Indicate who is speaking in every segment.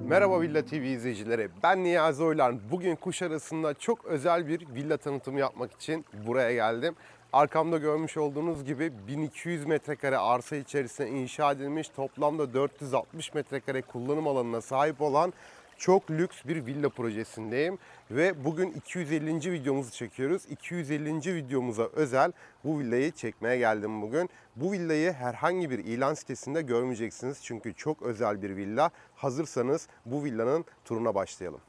Speaker 1: Merhaba Villa TV izleyicileri. Ben Niyazi Oylan. Bugün Kuşadası'nda çok özel bir villa tanıtımı yapmak için buraya geldim. Arkamda görmüş olduğunuz gibi 1200 metrekare arsa içerisinde inşa edilmiş, toplamda 460 metrekare kullanım alanına sahip olan çok lüks bir villa projesindeyim. Ve bugün 250. videomuzu çekiyoruz. 250. videomuza özel bu villayı çekmeye geldim bugün. Bu villayı herhangi bir ilan sitesinde görmeyeceksiniz. Çünkü çok özel bir villa. Hazırsanız bu villanın turuna başlayalım.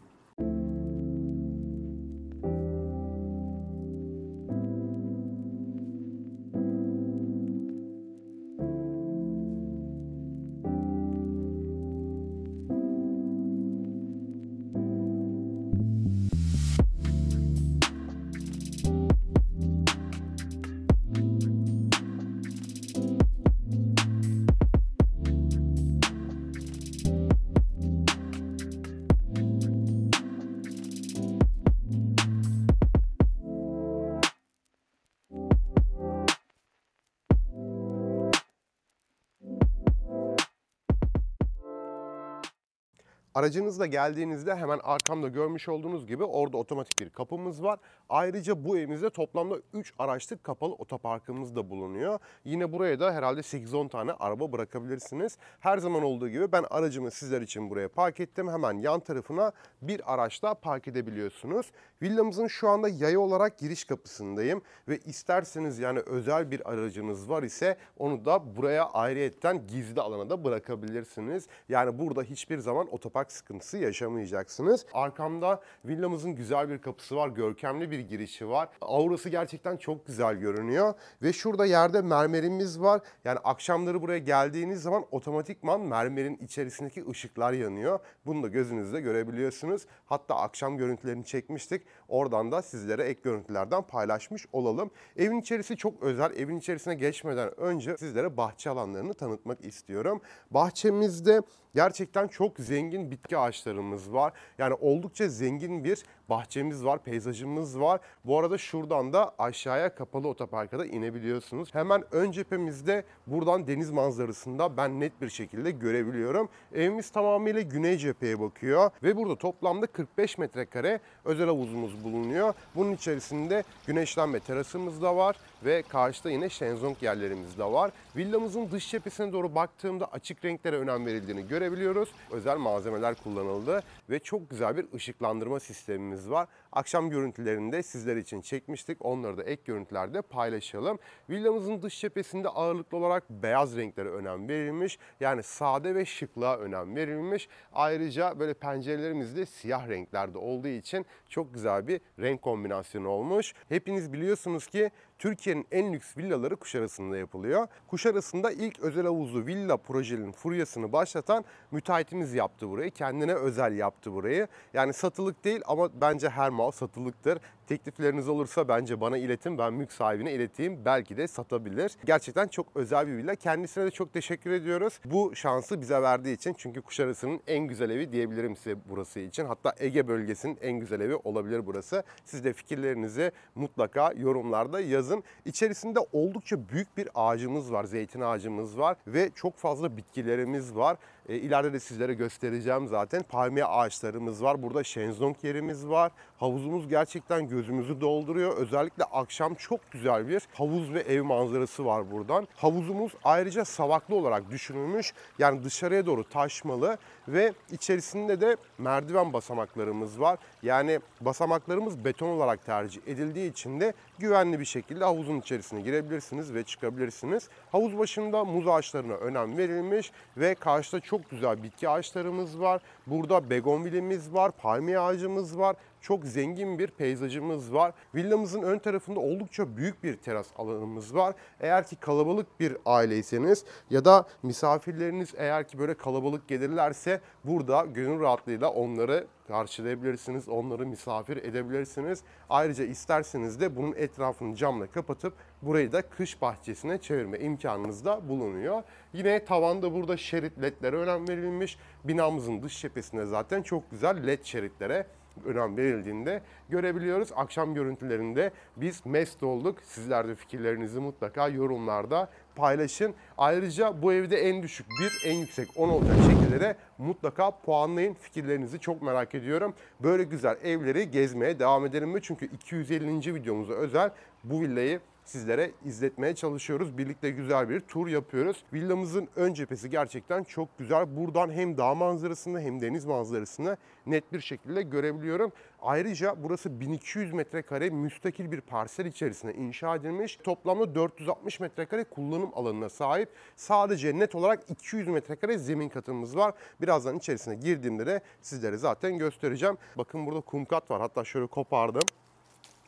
Speaker 1: Aracınızla geldiğinizde hemen arkamda görmüş olduğunuz gibi orada otomatik bir kapımız var. Ayrıca bu evimizde toplamda 3 araçlık kapalı otoparkımız da bulunuyor. Yine buraya da herhalde 8-10 tane araba bırakabilirsiniz. Her zaman olduğu gibi ben aracımı sizler için buraya park ettim. Hemen yan tarafına bir araçla park edebiliyorsunuz. Villamızın şu anda yaya olarak giriş kapısındayım. Ve isterseniz yani özel bir aracınız var ise onu da buraya ayrıyetten gizli alana da bırakabilirsiniz. Yani burada hiçbir zaman otopark sıkıntısı yaşamayacaksınız. Arkamda villamızın güzel bir kapısı var, görkemli bir girişi var. Aurası gerçekten çok güzel görünüyor ve şurada yerde mermerimiz var. Yani akşamları buraya geldiğiniz zaman otomatikman mermerin içerisindeki ışıklar yanıyor. Bunu da gözünüzde görebiliyorsunuz. Hatta akşam görüntülerini çekmiştik. Oradan da sizlere ek görüntülerden paylaşmış olalım. Evin içerisi çok özel. Evin içerisine geçmeden önce sizlere bahçe alanlarını tanıtmak istiyorum. Bahçemizde gerçekten çok zengin bitki ağaçlarımız var. Yani oldukça zengin bir bahçemiz var, peyzajımız var. Bu arada şuradan da aşağıya kapalı otoparka da inebiliyorsunuz. Hemen ön cephemizde buradan deniz manzarasında ben net bir şekilde görebiliyorum. Evimiz tamamıyla güney cepheye bakıyor ve burada toplamda 45 metrekare özel havuzumuz bulunuyor. Bunun içerisinde güneşlenme terasımız da var ve karşıda yine şezlong yerlerimiz de var. Villamızın dış cephesine doğru baktığımda açık renklere önem verildiğini görebiliyoruz. Özel malzemeler kullanıldı ve çok güzel bir ışıklandırma sistemimiz var. Akşam görüntülerinde sizler için çekmiştik. Onları da ek görüntülerde paylaşalım. Villamızın dış cephesinde ağırlıklı olarak beyaz renklere önem verilmiş. Yani sade ve şıklığa önem verilmiş. Ayrıca böyle pencerelerimiz de siyah renklerde olduğu için çok güzel bir renk kombinasyonu olmuş. Hepiniz biliyorsunuz ki Türkiye'nin en lüks villaları Kuşadası'nda yapılıyor. Kuşadası'nda ilk özel havuzlu villa projenin furyasını başlatan müteahhitimiz yaptı burayı. Kendine özel yaptı burayı. Yani satılık değil ama bence her mal satılıktır. Teklifleriniz olursa bence bana iletin, ben mülk sahibine ileteyim. Belki de satabilir. Gerçekten çok özel bir villa. Kendisine de çok teşekkür ediyoruz. Bu şansı bize verdiği için. Çünkü Kuşadası'nın en güzel evi diyebilirim size burası için. Hatta Ege bölgesinin en güzel evi olabilir burası. Siz de fikirlerinizi mutlaka yorumlarda yazın. İçerisinde oldukça büyük bir ağacımız var. Zeytin ağacımız var ve çok fazla bitkilerimiz var. İleride de sizlere göstereceğim zaten. Palmiye ağaçlarımız var. Burada şezlong yerimiz var. Havuzumuz gerçekten gözümüzü dolduruyor. Özellikle akşam çok güzel bir havuz ve ev manzarası var buradan. Havuzumuz ayrıca savaklı olarak düşünülmüş. Yani dışarıya doğru taşmalı ve içerisinde de merdiven basamaklarımız var. Yani basamaklarımız beton olarak tercih edildiği için de güvenli bir şekilde havuzun içerisine girebilirsiniz ve çıkabilirsiniz. Havuz başında muz ağaçlarına önem verilmiş ve karşıda çok güzel bitki ağaçlarımız var. Burada begonvilimiz var, palmiye ağacımız var. Çok zengin bir peyzajımız var. Villamızın ön tarafında oldukça büyük bir teras alanımız var. Eğer ki kalabalık bir aileyseniz ya da misafirleriniz eğer ki böyle kalabalık gelirlerse burada gönül rahatlığıyla onları karşılayabilirsiniz, onları misafir edebilirsiniz. Ayrıca isterseniz de bunun etrafını camla kapatıp burayı da kış bahçesine çevirme imkanınız da bulunuyor. Yine tavanda burada şerit ledlere önem verilmiş. Binamızın dış cephesinde zaten çok güzel led şeritlere önem verildiğinde görebiliyoruz. Akşam görüntülerinde biz mest olduk. Sizler de fikirlerinizi mutlaka yorumlarda paylaşın. Ayrıca bu evde en düşük 1, en yüksek 10 olacak şekilde de mutlaka puanlayın. Fikirlerinizi çok merak ediyorum. Böyle güzel evleri gezmeye devam edelim mi? Çünkü 250. videomuza özel bu villayı sizlere izletmeye çalışıyoruz. Birlikte güzel bir tur yapıyoruz. Villamızın ön cephesi gerçekten çok güzel. Buradan hem dağ manzarasını hem deniz manzarasını net bir şekilde görebiliyorum. Ayrıca burası 1200 metrekare müstakil bir parsel içerisinde inşa edilmiş. Toplamda 460 metrekare kullanım alanına sahip. Sadece net olarak 200 metrekare zemin katımız var. Birazdan içerisine girdiğimde de sizlere zaten göstereceğim. Bakın burada kum kat var. Hatta şöyle kopardım.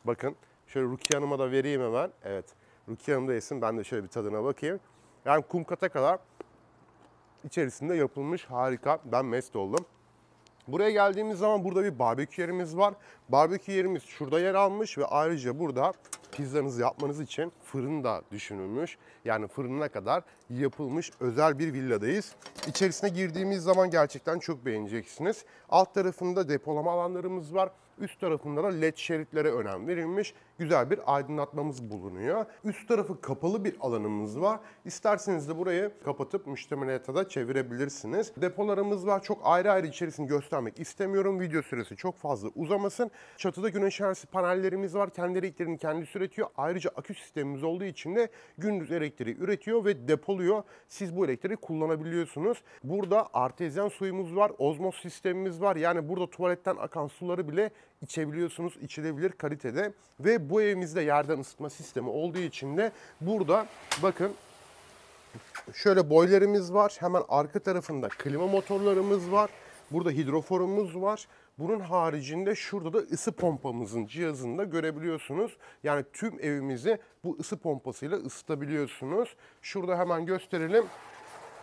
Speaker 1: Bakın. Şöyle Rukiye Hanım'a da vereyim hemen. Evet. Rukiye Hanım da yesin. Ben de şöyle bir tadına bakayım. Yani kum kata kadar içerisinde yapılmış, harika. Ben mest oldum. Buraya geldiğimiz zaman burada bir barbekü yerimiz var. Barbekü yerimiz şurada yer almış ve ayrıca burada pizzanızı yapmanız için fırın da düşünülmüş. Yani fırına kadar yapılmış özel bir villadayız. İçerisine girdiğimiz zaman gerçekten çok beğeneceksiniz. Alt tarafında depolama alanlarımız var. Üst tarafında da led şeritlere önem verilmiş. Güzel bir aydınlatmamız bulunuyor. Üst tarafı kapalı bir alanımız var. İsterseniz de burayı kapatıp müştemilata da çevirebilirsiniz. Depolarımız var. Çok ayrı ayrı içerisini göstermek istemiyorum. Video süresi çok fazla uzamasın. Çatıda güneş enerjisi panellerimiz var. Kendi elektriğini kendisi üretiyor. Ayrıca akü sistemimiz olduğu için de gündüz elektriği üretiyor ve depoluyor. Siz bu elektriği kullanabiliyorsunuz. Burada artezyen suyumuz var. Ozmoz sistemimiz var. Yani burada tuvaletten akan suları bile içebiliyorsunuz, içilebilir kalitede ve bu evimizde yerden ısıtma sistemi olduğu için de burada bakın şöyle boilerimiz var. Hemen arka tarafında klima motorlarımız var. Burada hidroforumuz var. Bunun haricinde şurada da ısı pompamızın cihazını da görebiliyorsunuz. Yani tüm evimizi bu ısı pompasıyla ısıtabiliyorsunuz. Şurada hemen gösterelim.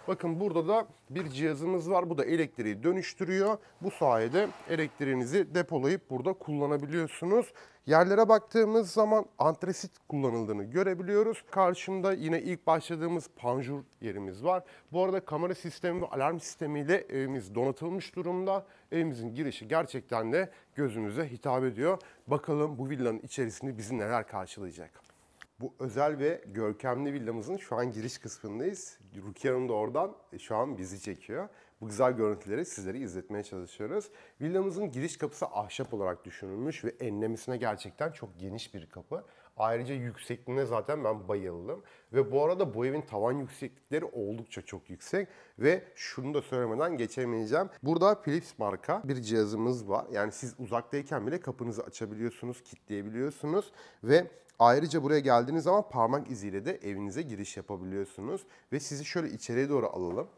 Speaker 1: Bakın burada da bir cihazımız var. Bu da elektriği dönüştürüyor. Bu sayede elektriğinizi depolayıp burada kullanabiliyorsunuz. Yerlere baktığımız zaman antresit kullanıldığını görebiliyoruz. Karşımda yine ilk başladığımız panjur yerimiz var. Bu arada kamera sistemi ve alarm sistemiyle evimiz donatılmış durumda. Evimizin girişi gerçekten de gözümüze hitap ediyor. Bakalım bu villanın içerisinde bizi neler karşılayacak. Bu özel ve görkemli villamızın şu an giriş kısmındayız. Rukiye Hanım da oradan şu an bizi çekiyor. Bu güzel görüntüleri sizlere izletmeye çalışıyoruz. Villamızın giriş kapısı ahşap olarak düşünülmüş ve enlemesine gerçekten çok geniş bir kapı. Ayrıca yüksekliğine zaten ben bayıldım. Ve bu arada bu evin tavan yükseklikleri oldukça çok yüksek. Ve şunu da söylemeden geçemeyeceğim. Burada Philips marka bir cihazımız var. Yani siz uzaktayken bile kapınızı açabiliyorsunuz, kilitleyebiliyorsunuz. Ve ayrıca buraya geldiğiniz zaman parmak iziyle de evinize giriş yapabiliyorsunuz. Ve sizi şöyle içeriye doğru alalım.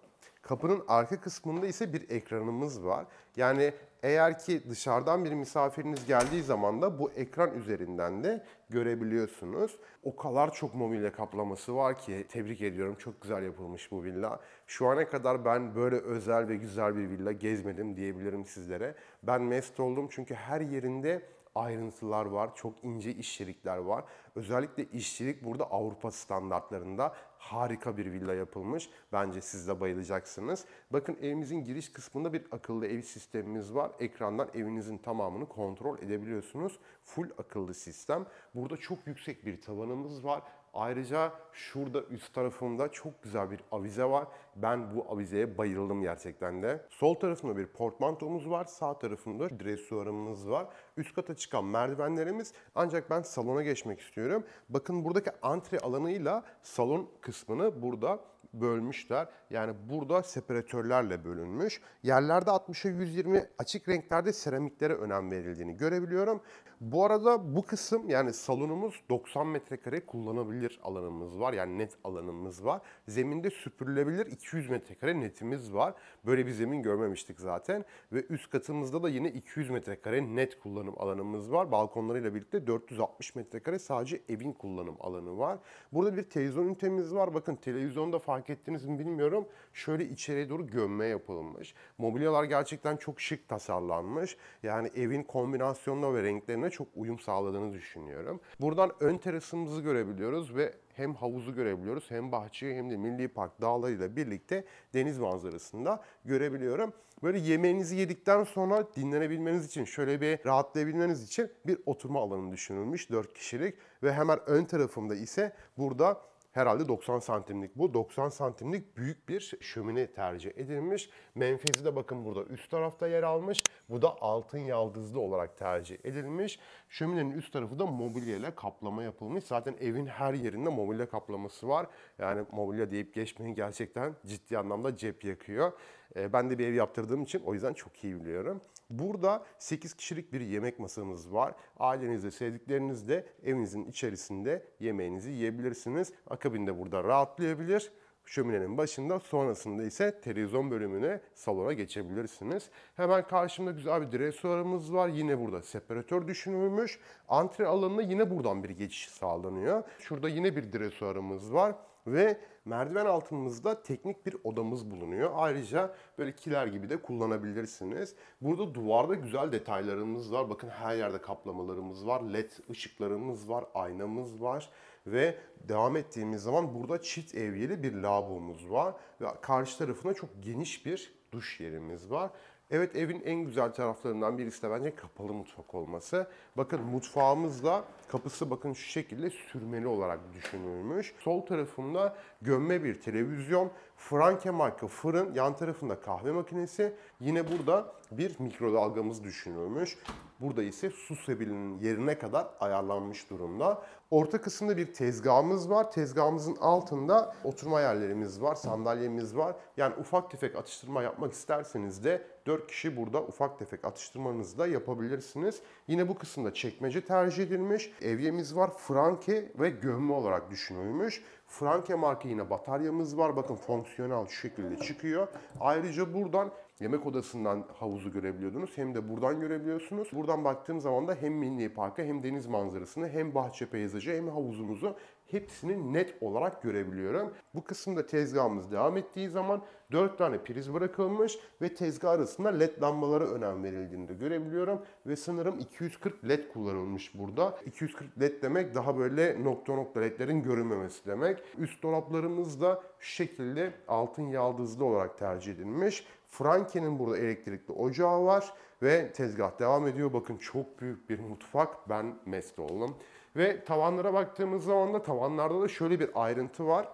Speaker 1: Kapının arka kısmında ise bir ekranımız var. Yani eğer ki dışarıdan bir misafiriniz geldiği zaman da bu ekran üzerinden de görebiliyorsunuz. O kadar çok mobilya kaplaması var ki tebrik ediyorum. Çok güzel yapılmış bu villa. Şu ana kadar ben böyle özel ve güzel bir villa gezmedim diyebilirim sizlere. Ben mest oldum çünkü her yerinde ayrıntılar var, çok ince işçilikler var. Özellikle işçilik burada Avrupa standartlarında harika bir villa yapılmış. Bence siz de bayılacaksınız. Bakın evimizin giriş kısmında bir akıllı ev sistemimiz var. Ekrandan evinizin tamamını kontrol edebiliyorsunuz. Full akıllı sistem. Burada çok yüksek bir tavanımız var. Ayrıca şurada üst tarafında çok güzel bir avize var. Ben bu avizeye bayıldım gerçekten de. Sol tarafında bir portmantomuz var. Sağ tarafında dresuarımız var. Üst kata çıkan merdivenlerimiz. Ancak ben salona geçmek istiyorum. Bakın buradaki antre alanıyla salon kısmını burada bölmüşler. Yani burada separatörlerle bölünmüş. Yerlerde 60'a 120 açık renklerde seramiklere önem verildiğini görebiliyorum. Bu arada bu kısım yani salonumuz 90 metrekare kullanabilir alanımız var. Yani net alanımız var. Zeminde süpürülebilir 200 metrekare netimiz var. Böyle bir zemin görmemiştik zaten. Ve üst katımızda da yine 200 metrekare net kullanım alanımız var. Balkonlarıyla birlikte 460 metrekare sadece evin kullanım alanı var. Burada bir televizyon ünitemiz var. Bakın televizyonda fark ettiniz mi bilmiyorum. Şöyle içeriye doğru gömme yapılmış. Mobilyalar gerçekten çok şık tasarlanmış. Yani evin kombinasyonuna ve renklerine çok uyum sağladığını düşünüyorum. Buradan ön terasımızı görebiliyoruz ve hem havuzu görebiliyoruz hem bahçeyi hem de Milli Park dağlarıyla birlikte deniz manzarasını da görebiliyorum. Böyle yemeğinizi yedikten sonra dinlenebilmeniz için, şöyle bir rahatlayabilmeniz için bir oturma alanı düşünülmüş 4 kişilik ve hemen ön tarafımda ise burada Herhalde 90 santimlik bu. 90 santimlik büyük bir şömine tercih edilmiş. Menfezi de bakın burada üst tarafta yer almış. Bu da altın yaldızlı olarak tercih edilmiş. Şöminenin üst tarafı da mobilya ile kaplama yapılmış. Zaten evin her yerinde mobilya kaplaması var. Yani mobilya deyip geçmeyin, gerçekten ciddi anlamda cep yakıyor. Ben de bir ev yaptırdığım için o yüzden çok iyi biliyorum. Burada 8 kişilik bir yemek masamız var. Ailenizle, sevdiklerinizle evinizin içerisinde yemeğinizi yiyebilirsiniz. Akabinde burada rahatlayabilir. Şöminenin başında, sonrasında ise televizyon bölümüne, salona geçebilirsiniz. Hemen karşımda güzel bir dresuarımız var. Yine burada separatör düşünülmüş. Antre alanına yine buradan bir geçiş sağlanıyor. Şurada yine bir dresuarımız var. Ve merdiven altımızda teknik bir odamız bulunuyor. Ayrıca böyle kiler gibi de kullanabilirsiniz. Burada duvarda güzel detaylarımız var. Bakın her yerde kaplamalarımız var. LED ışıklarımız var. Aynamız var. Ve devam ettiğimiz zaman burada çift evyeli bir lavabomuz var. Ve karşı tarafına çok geniş bir duş yerimiz var. Evet, evin en güzel taraflarından birisi de bence kapalı mutfak olması. Bakın mutfağımızla kapısı bakın şu şekilde sürmeli olarak düşünülmüş. Sol tarafında gömme bir televizyon, Franke marka fırın, yan tarafında kahve makinesi. Yine burada bir mikrodalgamız düşünülmüş. Burada ise su sebilinin yerine kadar ayarlanmış durumda. Orta kısımda bir tezgahımız var. Tezgahımızın altında oturma yerlerimiz var, sandalyemiz var. Yani ufak tefek atıştırma yapmak isterseniz de 4 kişi burada ufak tefek atıştırmanızı da yapabilirsiniz. Yine bu kısımda çekmece tercih edilmiş. Evyemiz var. Franke ve gömme olarak düşünülmüş. Franke marka yine bataryamız var. Bakın fonksiyonel şu şekilde çıkıyor. Ayrıca buradan yemek odasından havuzu görebiliyordunuz. Hem de buradan görebiliyorsunuz. Buradan baktığım zaman da hem Milli Park'a hem deniz manzarasını hem bahçe peyzajı hem havuzumuzu hepsini net olarak görebiliyorum. Bu kısımda tezgahımız devam ettiği zaman 4 tane priz bırakılmış ve tezgah arasında led lambalara önem verildiğini de görebiliyorum. Ve sanırım 240 led kullanılmış burada. 240 led demek daha böyle nokta nokta ledlerin görünmemesi demek. Üst dolaplarımız da şu şekilde altın yaldızlı olarak tercih edilmiş. Franke'nin burada elektrikli ocağı var ve tezgah devam ediyor. Bakın çok büyük bir mutfak. Ben mest oldum. Ve tavanlara baktığımız zaman da tavanlarda da şöyle bir ayrıntı var.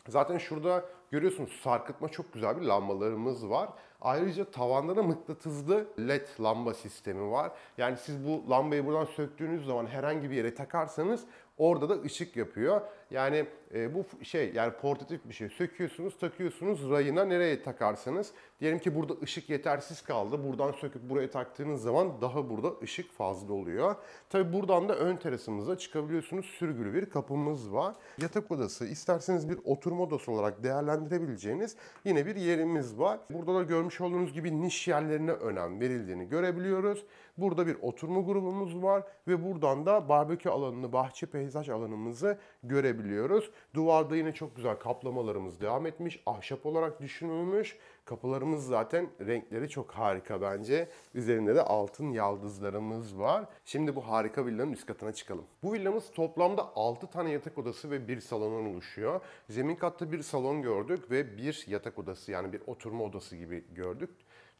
Speaker 1: Zaten şurada görüyorsunuz sarkıtma çok güzel bir lambalarımız var. Ayrıca tavanda da mıknatıslı led lamba sistemi var. Yani siz bu lambayı buradan söktüğünüz zaman herhangi bir yere takarsanız orada da ışık yapıyor. Yani bu yani portatif bir şey. Söküyorsunuz, takıyorsunuz rayına, nereye takarsanız. Diyelim ki burada ışık yetersiz kaldı. Buradan söküp buraya taktığınız zaman daha burada ışık fazla oluyor. Tabi buradan da ön terasımıza çıkabiliyorsunuz. Sürgülü bir kapımız var. Yatak odası, isterseniz bir oturma odası olarak değerlendirebileceğiniz yine bir yerimiz var. Burada da görmüş olduğunuz gibi niş yerlerine önem verildiğini görebiliyoruz. Burada bir oturma grubumuz var ve buradan da barbekü alanını, bahçe peyzaj alanımızı görebiliyoruz. Duvarda yine çok güzel kaplamalarımız devam etmiş. Ahşap olarak düşünülmüş. Kapılarımız zaten renkleri çok harika bence. Üzerinde de altın yaldızlarımız var. Şimdi bu harika villanın üst katına çıkalım. Bu villamız toplamda 6 tane yatak odası ve bir salondan oluşuyor. Zemin katta bir salon gördük ve bir yatak odası, yani bir oturma odası gibi gördük.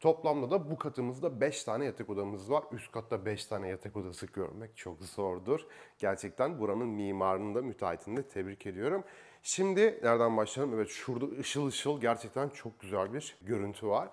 Speaker 1: Toplamda da bu katımızda 5 tane yatak odamız var. Üst katta 5 tane yatak odası görmek çok zordur. Gerçekten buranın mimarını da, müteahhitini de tebrik ediyorum. Şimdi nereden başlayalım? Evet, şurada ışıl ışıl gerçekten çok güzel bir görüntü var.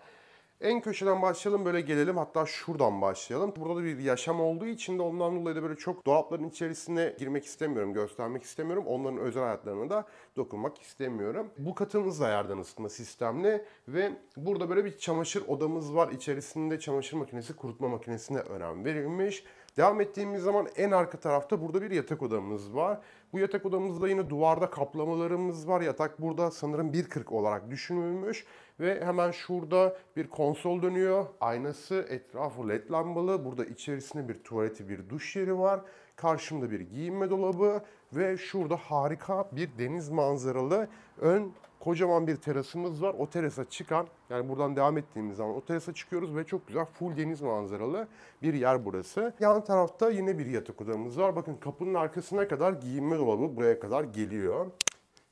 Speaker 1: En köşeden başlayalım, böyle gelelim, hatta şuradan başlayalım. Burada da bir yaşam olduğu için de ondan dolayı da böyle çok dolapların içerisine girmek istemiyorum, göstermek istemiyorum. Onların özel hayatlarına da dokunmak istemiyorum. Bu katımız da yerden ısıtma sistemli ve burada böyle bir çamaşır odamız var. İçerisinde çamaşır makinesi, kurutma makinesine önem verilmiş. Devam ettiğimiz zaman en arka tarafta burada bir yatak odamız var. Bu yatak odamızda yine duvarda kaplamalarımız var. Yatak burada sanırım 1.40 olarak düşünülmüş. Ve hemen şurada bir konsol dönüyor. Aynası, etrafı led lambalı. Burada içerisinde bir tuvaleti, bir duş yeri var. Karşımda bir giyinme dolabı ve şurada harika bir deniz manzaralı ön kocaman bir terasımız var. O terasa çıkan, yani buradan devam ettiğimiz zaman o terasa çıkıyoruz ve çok güzel full deniz manzaralı bir yer burası. Yan tarafta yine bir yatak odamız var. Bakın kapının arkasına kadar giyinme dolabı buraya kadar geliyor.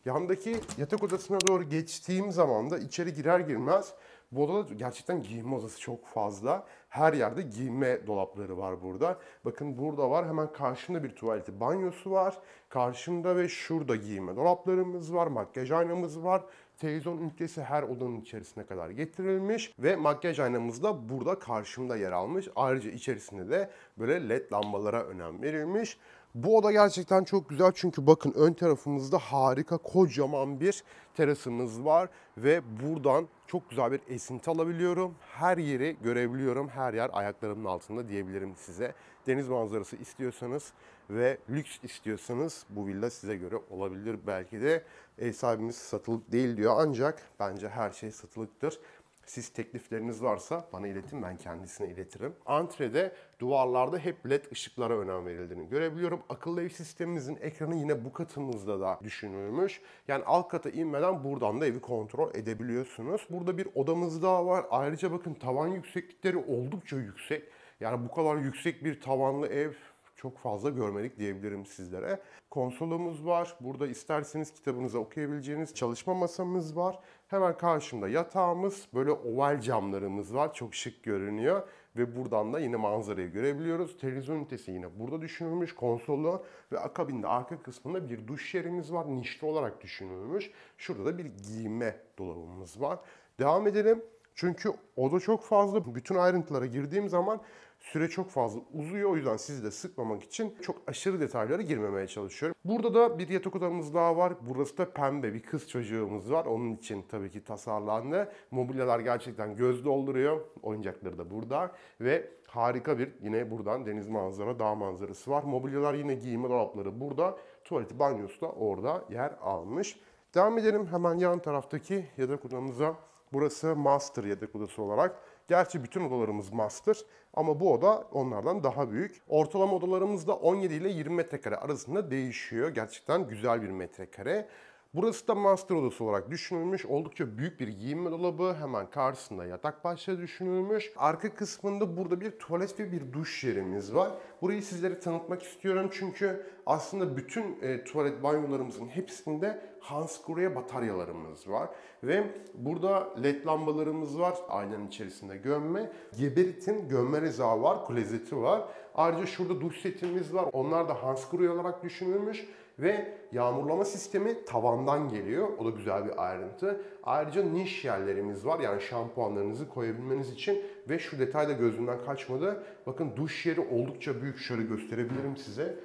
Speaker 1: Yandaki yatak odasına doğru geçtiğim zaman da içeri girer girmez Bu odada gerçekten giyinme odası çok fazla. Her yerde giyinme dolapları var burada. Bakın burada var. Hemen karşımda bir tuvaleti, banyosu var. Karşımda ve şurada giyinme dolaplarımız var. Makyaj aynamız var. Televizyon ünitesi her odanın içerisine kadar getirilmiş ve makyaj aynamız da burada karşımda yer almış. Ayrıca içerisinde de böyle led lambalara önem verilmiş. Bu oda gerçekten çok güzel çünkü bakın ön tarafımızda harika kocaman bir terasımız var ve buradan çok güzel bir esinti alabiliyorum. Her yeri görebiliyorum. Her yer ayaklarımın altında diyebilirim size. Deniz manzarası istiyorsanız ve lüks istiyorsanız bu villa size göre olabilir belki de. Ev sahibimiz satılık değil diyor ancak bence her şey satılıktır. Siz teklifleriniz varsa bana iletin, ben kendisine iletirim. Antrede duvarlarda hep led ışıklara önem verildiğini görebiliyorum. Akıllı ev sistemimizin ekranı yine bu katımızda da düşünülmüş. Yani alt kata inmeden buradan da evi kontrol edebiliyorsunuz. Burada bir odamız daha var. Ayrıca bakın tavan yükseklikleri oldukça yüksek. Yani bu kadar yüksek bir tavanlı ev çok fazla görmedik diyebilirim sizlere. Konsolumuz var. Burada isterseniz kitabınızı okuyabileceğiniz çalışma masamız var. Hemen karşımda yatağımız, böyle oval camlarımız var. Çok şık görünüyor. Ve buradan da yine manzarayı görebiliyoruz. Televizyon ünitesi yine burada düşünülmüş. Konsolu ve akabinde arka kısmında bir duş yerimiz var. Nişli olarak düşünülmüş. Şurada da bir giyinme dolabımız var. Devam edelim. Çünkü oda çok fazla. Bütün ayrıntılara girdiğim zaman süre çok fazla uzuyor. O yüzden sizi de sıkmamak için çok aşırı detaylara girmemeye çalışıyorum. Burada da bir yatak odamız daha var. Burası da pembe, bir kız çocuğumuz var. Onun için tabii ki tasarlandı. Mobilyalar gerçekten göz dolduruyor. Oyuncakları da burada. Ve harika bir yine buradan deniz manzara, dağ manzarası var. Mobilyalar yine giyinme dolapları burada. Tuvaleti, banyosu da orada yer almış. Devam edelim hemen yan taraftaki yatak odamıza. Burası master yatak odası olarak. Gerçi bütün odalarımız master ama bu oda onlardan daha büyük. Ortalama odalarımız da 17 ile 20 metrekare arasında değişiyor. Gerçekten güzel bir metrekare. Burası da master odası olarak düşünülmüş. Oldukça büyük bir giyinme dolabı. Hemen karşısında yatak başlığı düşünülmüş. Arka kısmında burada bir tuvalet ve bir duş yerimiz var. Burayı sizlere tanıtmak istiyorum çünkü aslında bütün tuvalet banyolarımızın hepsinde Hansgrohe bataryalarımız var. Ve burada led lambalarımız var. Aynanın içerisinde gömme. Geberit'in gömme rezağı var, klozeti var. Ayrıca şurada duş setimiz var. Onlar da Hansgrohe olarak düşünülmüş. Ve yağmurlama sistemi tavandan geliyor. O da güzel bir ayrıntı. Ayrıca niş yerlerimiz var. Yani şampuanlarınızı koyabilmeniz için. Ve şu detay da gözümden kaçmadı. Bakın duş yeri oldukça büyük. Şöyle gösterebilirim size.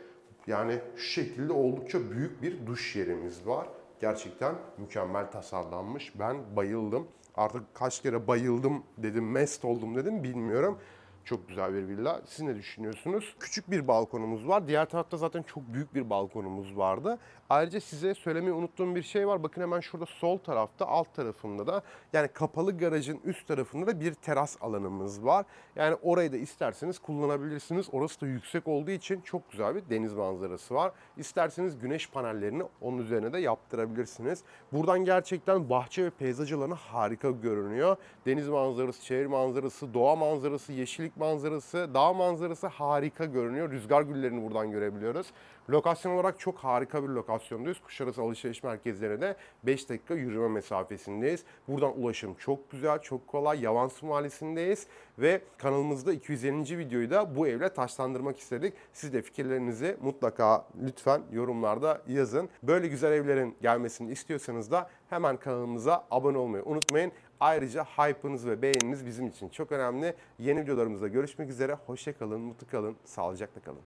Speaker 1: Yani şu şekilde oldukça büyük bir duş yerimiz var. Gerçekten mükemmel tasarlanmış. Ben bayıldım. Artık kaç kere bayıldım dedim, mest oldum dedim bilmiyorum. Çok güzel bir villa. Siz ne düşünüyorsunuz? Küçük bir balkonumuz var. Diğer tarafta zaten çok büyük bir balkonumuz vardı. Ayrıca size söylemeyi unuttuğum bir şey var. Bakın hemen şurada sol tarafta, alt tarafında da yani kapalı garajın üst tarafında da bir teras alanımız var. Yani orayı da isterseniz kullanabilirsiniz. Orası da yüksek olduğu için çok güzel bir deniz manzarası var. İsterseniz güneş panellerini onun üzerine de yaptırabilirsiniz. Buradan gerçekten bahçe ve peyzaj alanı harika görünüyor. Deniz manzarası, şehir manzarası, doğa manzarası, yeşillik manzarası, dağ manzarası harika görünüyor. Rüzgar güllerini buradan görebiliyoruz. Lokasyon olarak çok harika bir lokasyondayız. Kuşadası alışveriş merkezlerine de 5 dakika yürüme mesafesindeyiz. Buradan ulaşım çok güzel, çok kolay. Yavansı Mahallesi'ndeyiz ve kanalımızda 250. videoyu da bu evle taşlandırmak istedik. Siz de fikirlerinizi mutlaka lütfen yorumlarda yazın. Böyle güzel evlerin gelmesini istiyorsanız da hemen kanalımıza abone olmayı unutmayın. Ayrıca hype'ınız ve beğeniniz bizim için çok önemli. Yeni videolarımızda görüşmek üzere. Hoşça kalın, mutlu kalın, sağlıcakla kalın.